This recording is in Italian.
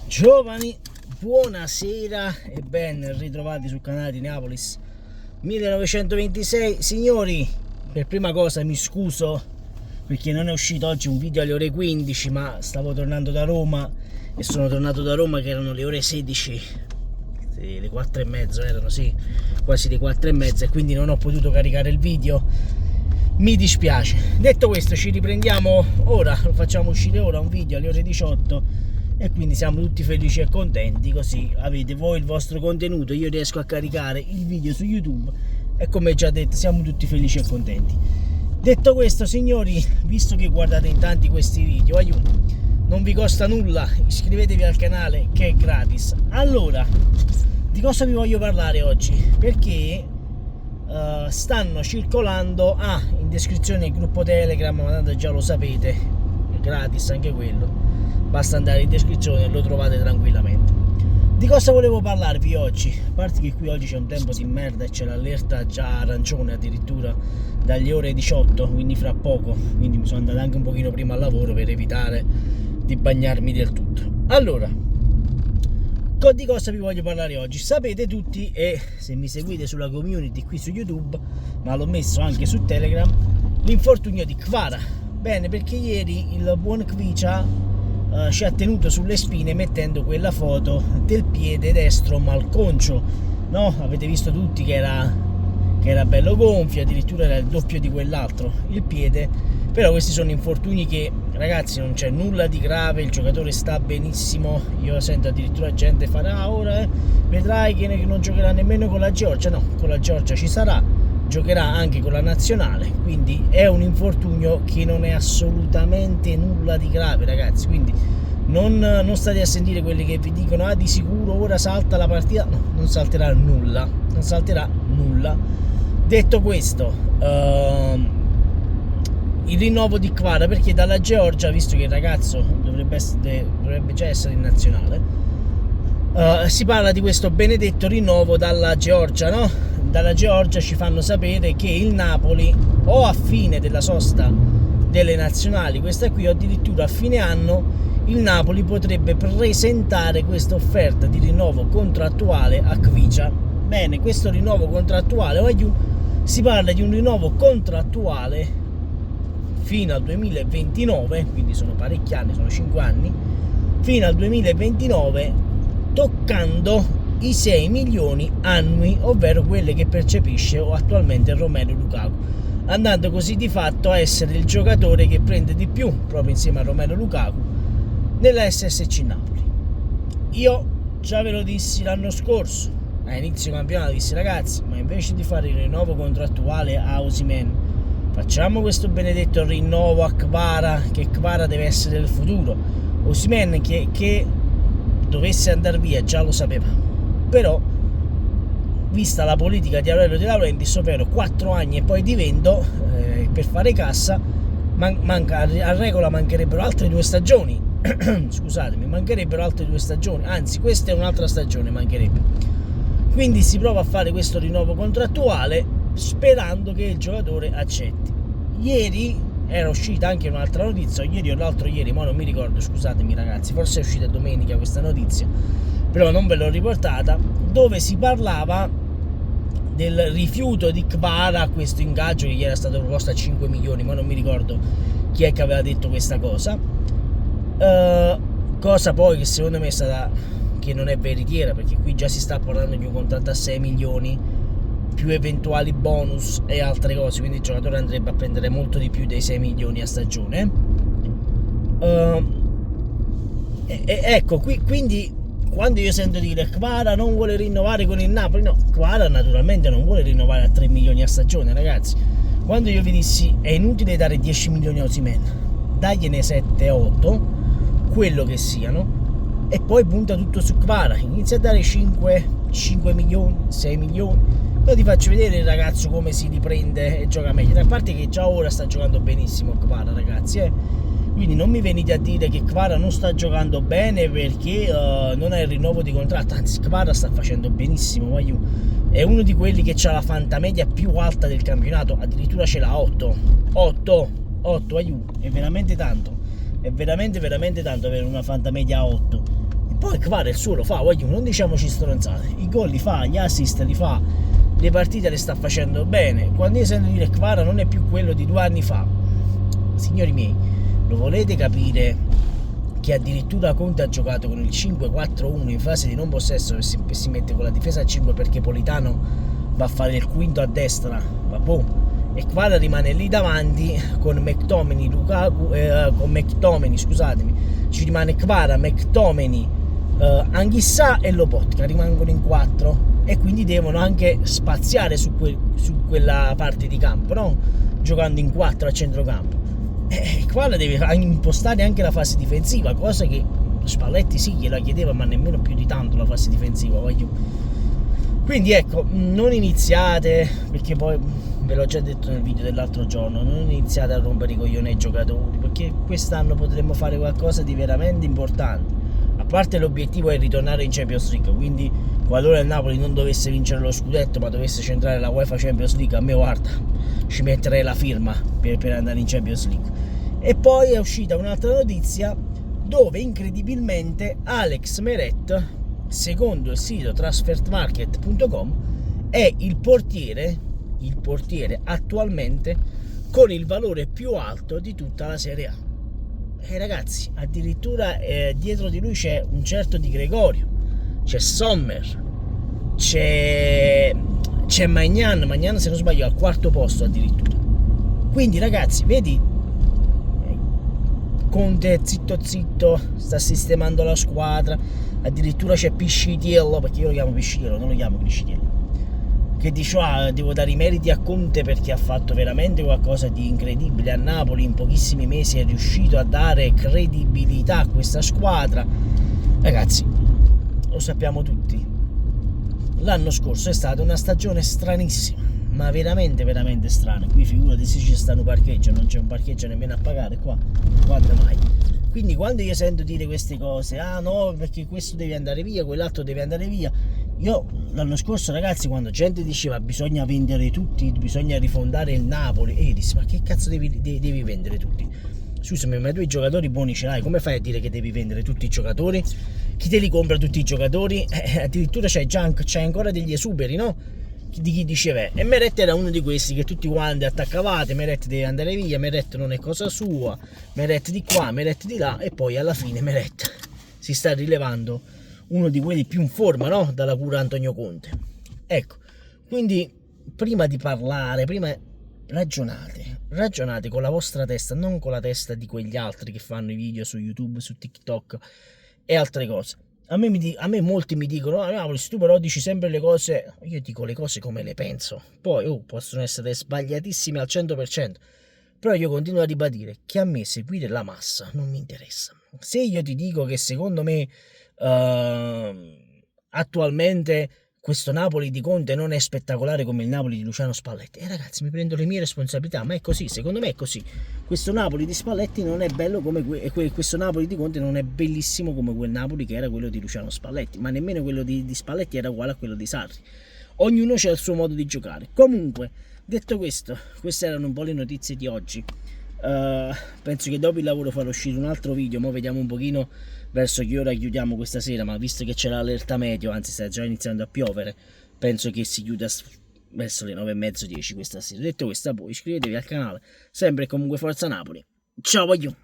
Giovani, buonasera e ben ritrovati sul canale di Neapolis 1926. Signori, per prima cosa mi scuso perché non è uscito oggi un video alle ore 15, ma stavo tornando da Roma e sono tornato da Roma che erano le ore 16, le 4 e mezzo erano, sì, quasi le 4 e mezza, e quindi non ho potuto caricare il video. Mi dispiace. Detto questo, ci riprendiamo ora, lo facciamo uscire ora un video alle ore 18 e quindi siamo tutti felici e contenti, così avete voi il vostro contenuto, io riesco a caricare il video su YouTube e come già detto siamo tutti felici e contenti. Detto questo, signori, visto che guardate in tanti questi video, non vi costa nulla, iscrivetevi al canale che è gratis. Allora, di cosa vi voglio parlare oggi? Perché stanno circolando in descrizione il gruppo Telegram, ma tanto già lo sapete, è gratis anche quello, basta andare in descrizione e lo trovate tranquillamente. Di cosa volevo parlarvi oggi? A parte che qui oggi c'è un tempo di merda e c'è l'allerta già arancione addirittura dalle ore 18, quindi fra poco, quindi mi sono andato anche un pochino prima al lavoro per evitare di bagnarmi del tutto. Allora, di cosa vi voglio parlare oggi? Sapete tutti, e se mi seguite sulla community qui su YouTube, ma l'ho messo anche su Telegram, l'infortunio di Kvara. Bene, perché ieri il buon Kvicha ci ha tenuto sulle spine mettendo quella foto del piede destro malconcio, no? Avete visto tutti che era bello gonfio, addirittura era il doppio di quell'altro il piede. Però questi sono infortuni che, ragazzi, non c'è nulla di grave, il giocatore sta benissimo. Io sento addirittura gente fare ora vedrai che non giocherà nemmeno con la Georgia. No, con la Georgia ci sarà, giocherà anche con la nazionale, quindi è un infortunio che non è assolutamente nulla di grave, ragazzi. Quindi non state a sentire quelli che vi dicono di sicuro ora salta la partita. No, non salterà nulla, non salterà nulla. Detto questo, il rinnovo di Kvara, perché dalla Georgia, visto che il ragazzo dovrebbe già essere in nazionale, si parla di questo benedetto rinnovo dalla Georgia, no? Dalla Georgia ci fanno sapere che il Napoli, o a fine della sosta delle nazionali, questa qui, o addirittura a fine anno, il Napoli potrebbe presentare questa offerta di rinnovo contrattuale a Kvicha. Bene, questo rinnovo contrattuale, si parla di un rinnovo contrattuale fino al 2029, quindi sono parecchi anni, sono 5 anni, fino al 2029, toccando i 6 milioni annui, ovvero quelle che percepisce attualmente Romelu Lukaku, andando così di fatto a essere il giocatore che prende di più, proprio insieme a Romelu Lukaku, nella SSC Napoli. Io già ve lo dissi l'anno scorso, a inizio campionato, dissi: ragazzi, ma invece di fare il rinnovo contrattuale a Osimhen, facciamo questo benedetto rinnovo a Kvara, che Kvara deve essere il futuro. Osimhen che dovesse andare via già lo sapevamo, però vista la politica di Aurelio De Laurentiis, ovvero 4 anni e poi di vendo, per fare cassa, a regola mancherebbero altre 2 stagioni scusatemi, mancherebbero altre 2 stagioni, anzi questa è un'altra stagione mancherebbe. Quindi si prova a fare questo rinnovo contrattuale sperando che il giocatore accetti. Ieri era uscita anche un'altra notizia, ieri o l'altro ieri, ma non mi ricordo, scusatemi ragazzi, forse è uscita domenica questa notizia, però non ve l'ho riportata, dove si parlava del rifiuto di Kvara a questo ingaggio che gli era stato proposto a 5 milioni, ma non mi ricordo chi è che aveva detto questa cosa, cosa poi che secondo me è stata, che non è veritiera, perché qui già si sta parlando di un contratto a 6 milioni più eventuali bonus e altre cose, quindi il giocatore andrebbe a prendere molto di più dei 6 milioni a stagione. Ecco, quindi quando io sento dire Kvara non vuole rinnovare con il Napoli, no, Kvara naturalmente non vuole rinnovare a 3 milioni a stagione, ragazzi. Quando io vi dissi è inutile dare 10 milioni a Osimhen, dagliene 7-8, quello che siano, e poi punta tutto su Kvara, inizia a dare 5 milioni, 6 milioni. Io ti faccio vedere il ragazzo come si riprende e gioca meglio, a parte che già ora sta giocando benissimo Kvara, ragazzi, quindi non mi venite a dire che Kvara non sta giocando bene perché non ha il rinnovo di contratto, anzi Kvara sta facendo benissimo, è uno di quelli che ha la fantamedia più alta del campionato, addirittura ce l'ha 8, è veramente tanto, è veramente tanto avere una fantamedia 8. E poi Kvara il suo lo fa, voglio, non diciamoci stronzate, i gol li fa, gli assist li fa, le partite le sta facendo bene. Quando io sento dire Kvara non è più quello di 2 anni fa, signori miei, lo volete capire che addirittura Conte ha giocato con il 5-4-1 in fase di non possesso, si mette con la difesa a 5 perché Politano va a fare il quinto a destra, vabbè, e Kvara rimane lì davanti con McTominay, ci rimane Kvara, McTominay, Anghissà e Lobotka, rimangono in 4 e quindi devono anche spaziare su quella parte di campo, no? Giocando in 4 a centrocampo. Kvara deve impostare anche la fase difensiva, cosa che Spalletti sì gliela chiedeva, ma nemmeno più di tanto la fase difensiva, voglio. Quindi ecco, non iniziate, perché poi ve l'ho già detto nel video dell'altro giorno, non iniziate a rompere i coglioni ai giocatori, perché quest'anno potremmo fare qualcosa di veramente importante. A parte l'obiettivo è ritornare in Champions League, quindi qualora il Napoli non dovesse vincere lo scudetto ma dovesse centrare la UEFA Champions League, a me guarda, ci metterei la firma per andare in Champions League. E poi è uscita un'altra notizia dove incredibilmente Alex Meret, secondo il sito transfermarkt.com, è il portiere attualmente con il valore più alto di tutta la Serie A. E ragazzi, addirittura dietro di lui c'è un certo Di Gregorio, c'è Sommer, c'è Maignan se non sbaglio al 4º posto addirittura. Quindi ragazzi, vedi, Conte zitto sta sistemando la squadra, addirittura c'è Piscitiello, perché io lo chiamo Piscitiello, non lo chiamo Piscitiello, che dice devo dare i meriti a Conte perché ha fatto veramente qualcosa di incredibile a Napoli, in pochissimi mesi è riuscito a dare credibilità a questa squadra. Ragazzi, lo sappiamo tutti, l'anno scorso è stata una stagione stranissima, ma veramente veramente strana. Qui figurati se ci sta un parcheggio, non c'è un parcheggio nemmeno a pagare qua, quando mai. Quindi quando io sento dire queste cose, no perché questo deve andare via, quell'altro deve andare via, io l'anno scorso ragazzi, quando gente diceva bisogna vendere tutti, bisogna rifondare il Napoli, e io dissi ma che cazzo devi vendere tutti? Scusami, ma tu i giocatori buoni ce l'hai, come fai a dire che devi vendere tutti i giocatori? Chi te li compra tutti i giocatori? Addirittura c'hai ancora degli esuberi, no? Di chi diceva, e Meret era uno di questi che tutti quanti attaccavate, Meret deve andare via, Meret non è cosa sua, Meret di qua, Meret di là, e poi alla fine Meret si sta rilevando uno di quelli più in forma, no? Dalla cura Antonio Conte. Ecco, quindi prima di parlare, prima ragionate con la vostra testa, non con la testa di quegli altri che fanno i video su YouTube, su TikTok e altre cose. A me molti mi dicono, tu però dici sempre le cose, io dico le cose come le penso, poi possono essere sbagliatissime al 100%, però io continuo a ribadire che a me seguire la massa non mi interessa. Se io ti dico che secondo me attualmente questo Napoli di Conte non è spettacolare come il Napoli di Luciano Spalletti, ragazzi, mi prendo le mie responsabilità, ma è così, secondo me è così. Questo Napoli di Spalletti non è bello come questo Napoli di Conte non è bellissimo come quel Napoli che era quello di Luciano Spalletti, ma nemmeno quello di Spalletti era uguale a quello di Sarri. Ognuno c'ha il suo modo di giocare. Comunque, detto questo, queste erano un po' le notizie di oggi. Penso che dopo il lavoro farò uscire un altro video, mo vediamo un pochino verso che ora chiudiamo questa sera, ma visto che c'è l'allerta meteo, anzi sta già iniziando a piovere, penso che si chiuda verso le 9:30, 10 questa sera. Detto questo, voi iscrivetevi al canale, sempre e comunque forza Napoli, ciao voglio.